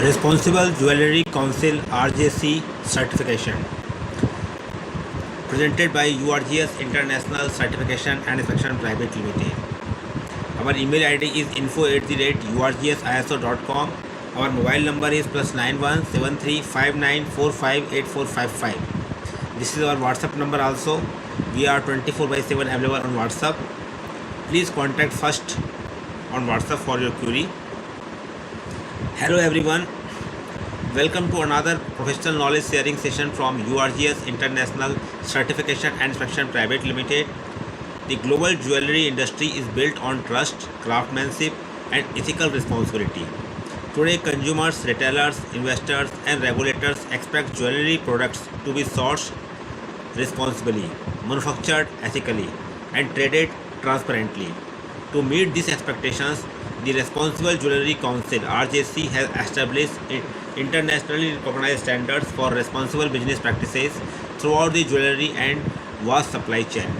Responsible Jewellery Council RJC certification presented by URGS International Certification and Inspection Private Limited. Our email ID is info@urgsiso.com. Our mobile number is +91 7359458455. This is our WhatsApp number also. We are 24/7 available on WhatsApp. Please contact first on WhatsApp for your query. Hello everyone. Welcome to another professional knowledge sharing session from URGS International Certification and Inspection Private Limited. The global jewelry industry is built on trust, craftsmanship and ethical responsibility. Today consumers, retailers, investors and regulators expect jewelry products to be sourced responsibly, manufactured ethically and traded transparently. To meet these expectations, the Responsible Jewellery Council RJC has established internationally recognized standards for responsible business practices throughout the jewellery and vast supply chain.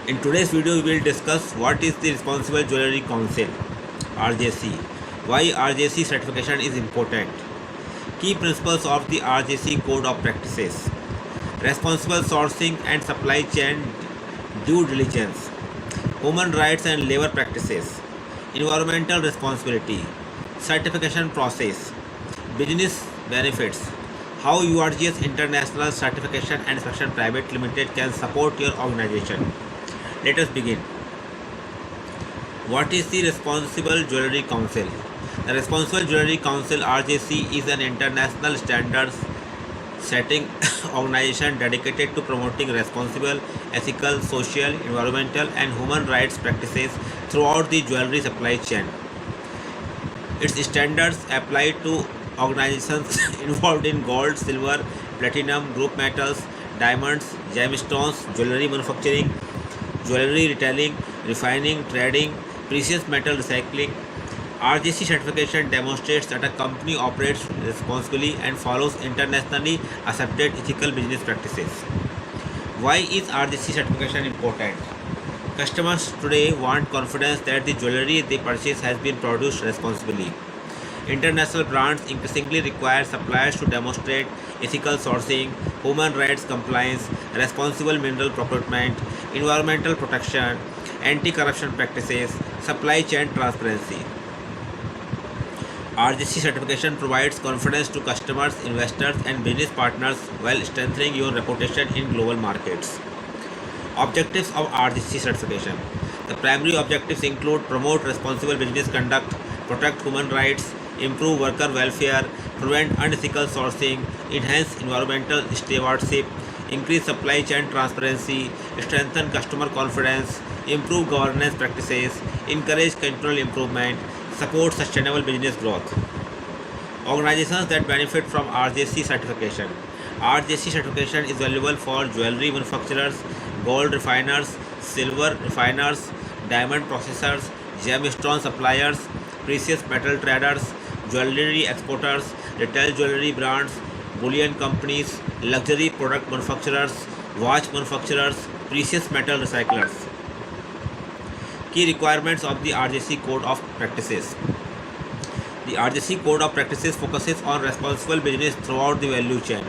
In today's video, we will discuss what is the Responsible Jewellery Council RJC, why RJC certification is important, key principles of the RJC Code of Practices, responsible sourcing and supply chain due diligence, human rights and labor practices, environmental responsibility, certification process, business benefits, how URGS International Certification and Inspection Private Limited can support your organization. Let us begin. What is the Responsible Jewellery Council? The Responsible Jewellery Council RJC is an international standards setting organization dedicated to promoting responsible, ethical, social, environmental and human rights practices throughout the jewelry supply chain. Its standards apply to organizations involved in gold, silver, platinum, group metals, diamonds, gemstones, jewelry manufacturing, jewelry retailing, refining, trading, precious metal recycling. RJC certification demonstrates that a company operates responsibly and follows internationally accepted ethical business practices. Why is RJC certification important? Customers today want confidence that the jewelry they purchase has been produced responsibly. International brands increasingly require suppliers to demonstrate ethical sourcing, human rights compliance, responsible mineral procurement, environmental protection, anti-corruption practices, supply chain transparency. RJC certification provides confidence to customers, investors and business partners while strengthening your reputation in global markets. Objectives of RJC certification. The primary objectives include promote responsible business conduct, protect human rights, improve worker welfare, prevent unethical sourcing, enhance environmental stewardship, increase supply chain transparency, strengthen customer confidence, improve governance practices, encourage continual improvement, support sustainable business growth. Organizations that benefit from RJC certification. RJC certification is valuable for jewelry manufacturers, gold refiners, silver refiners, diamond processors, gemstone suppliers, precious metal traders, jewelry exporters, retail jewelry brands, bullion companies, luxury product manufacturers, watch manufacturers, precious metal recyclers. Key requirements of the RJC Code of Practices. The RJC Code of Practices focuses on responsible business throughout the value chain.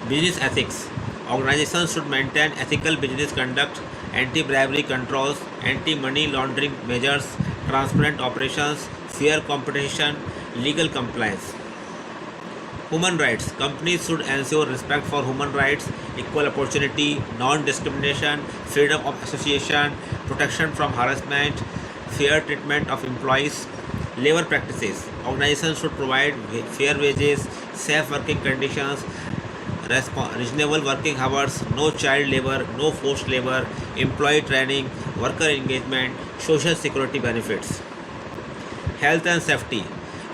Business ethics. Organizations should maintain ethical business conduct, anti-bribery controls, anti-money laundering measures, transparent operations, fair competition, legal compliance. Human rights. Companies should ensure respect for human rights, equal opportunity, non-discrimination, freedom of association, protection from harassment, fair treatment of employees. Labor practices. Organizations should provide fair wages, safe working conditions, reasonable working hours, no child labor, no forced labor, employee training, worker engagement, social security benefits. Health and safety.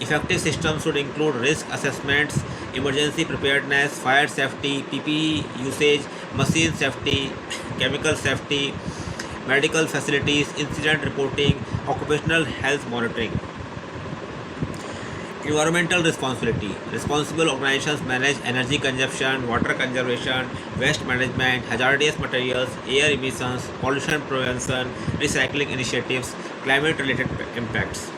Effective systems should include risk assessments, emergency preparedness, fire safety, PPE usage, machine safety, chemical safety, medical facilities, incident reporting, occupational health monitoring. Environmental responsibility. Responsible organizations manage energy consumption, water conservation, waste management, hazardous materials, air emissions, pollution prevention, recycling initiatives, climate related impacts.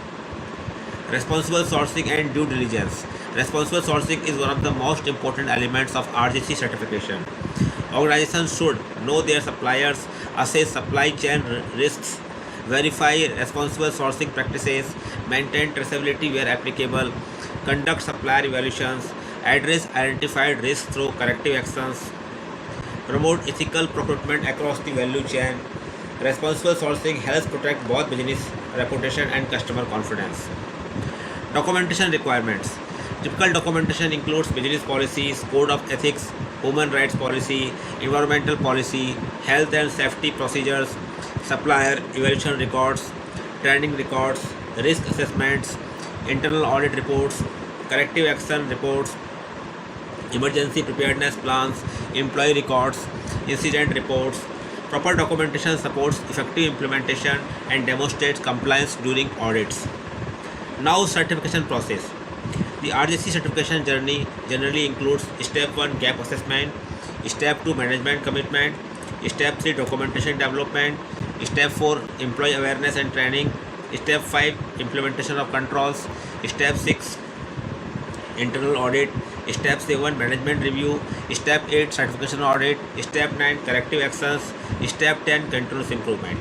Responsible sourcing and due diligence. Responsible sourcing is one of the most important elements of RGC certification. Organizations should know their suppliers, assess supply chain risks, verify responsible sourcing practices, maintain traceability where applicable, conduct supplier evaluations, address identified risks through corrective actions, promote ethical procurement across the value chain. Responsible sourcing helps protect both business reputation and customer confidence. Documentation requirements. Typical documentation includes business policies, code of ethics, human rights policy, environmental policy, health and safety procedures, supplier evaluation records, training records, risk assessments, internal audit reports, corrective action reports, emergency preparedness plans, employee records, incident reports. Proper documentation supports effective implementation and demonstrates compliance during audits. Now, certification process. The RGC certification journey generally includes Step 1 gap assessment, Step 2 management commitment, Step 3 documentation development, Step 4 employee awareness and training, Step 5 implementation of controls, Step 6 internal audit, Step 7 management review, Step 8 certification audit, Step 9 corrective actions, Step 10 continuous improvement.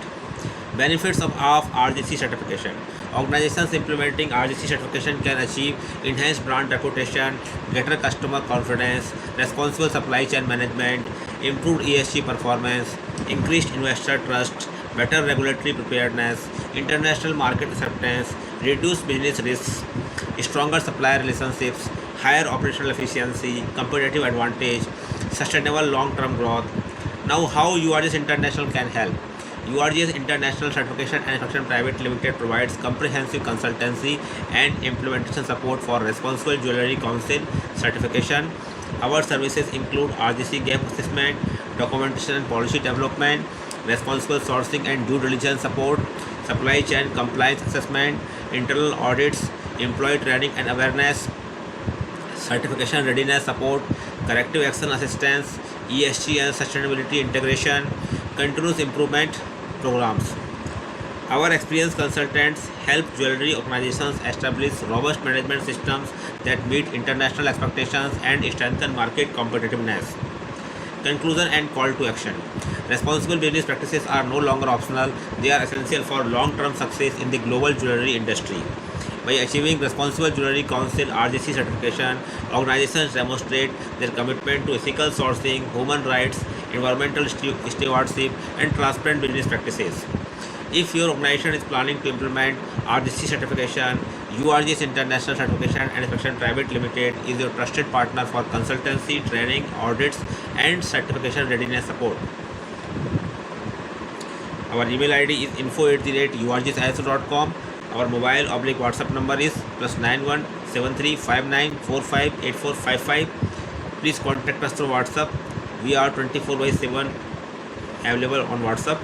Benefits of RGC certification. Organizations implementing RGC certification can achieve enhanced brand reputation, greater customer confidence, responsible supply chain management, improved ESG performance, increased investor trust, better regulatory preparedness, international market acceptance, reduced business risks, stronger supplier relationships, higher operational efficiency, competitive advantage, sustainable long-term growth. Now, how URGS International can help? URGS International Certification and Inspection Private Limited provides comprehensive consultancy and implementation support for Responsible Jewelry Council certification. Our services include RGC gap assessment, documentation and policy development, responsible sourcing and due diligence support, supply chain compliance assessment, internal audits, employee training and awareness, certification readiness support, corrective action assistance, ESG and sustainability integration, continuous improvement programs. Our experienced consultants help jewelry organizations establish robust management systems that meet international expectations and strengthen market competitiveness. Conclusion and call to action. Responsible business practices are no longer optional, they are essential for long-term success in the global jewelry industry. By achieving Responsible Jewelry Council RGC certification, organizations demonstrate their commitment to ethical sourcing, human rights, environmental stewardship, and transparent business practices. If your organization is planning to implement RGC certification, URGS International Certification and Inspection Private Limited is your trusted partner for consultancy, training, audits, and certification readiness support. Our email ID is info@urgsiso.com. Our mobile/WhatsApp number is +91 7359458455. Please contact us through WhatsApp. We are 24/7 available on WhatsApp.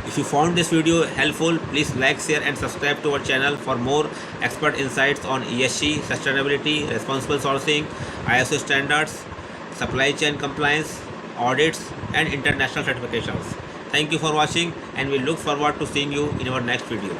If you found this video helpful, please like, share and subscribe to our channel for more expert insights on ESG, sustainability, responsible sourcing, ISO standards, supply chain compliance, audits and international certifications. Thank you for watching and we look forward to seeing you in our next video.